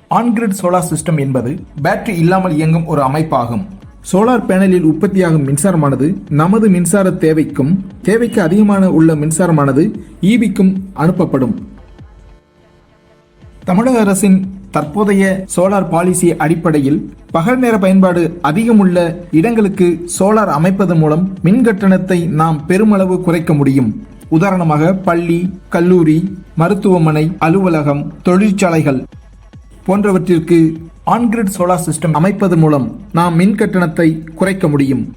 On-grid solar system என்பது battery இல்லாமல் இயங்கும் ஒரு அமைப்பாகும். சோலார் பேனலில் உற்பத்தியாகும் மின்சாரமானது நமது மின்சார தேவைக்கு அதிகமான உள்ள மின்சாரமானது ஈபிக்கும் அனுப்பப்படும். தமிழக அரசின் தற்போதைய சோலார் பாலிசி அடிப்படையில் பகல் நேர பயன்பாடு அதிகமுள்ள இடங்களுக்கு சோலார் அமைப்பதன் மூலம் மின் கட்டணத்தை நாம் பெருமளவு குறைக்க முடியும். உதாரணமாக பள்ளி, கல்லூரி, மருத்துவமனை, அலுவலகம், தொழிற்சாலைகள் போன்றவற்றிற்கு ஆன்-கிரிட் சோலார் சிஸ்டம் அமைப்பதன் மூலம் நாம் மின் கட்டணத்தை குறைக்க முடியும்.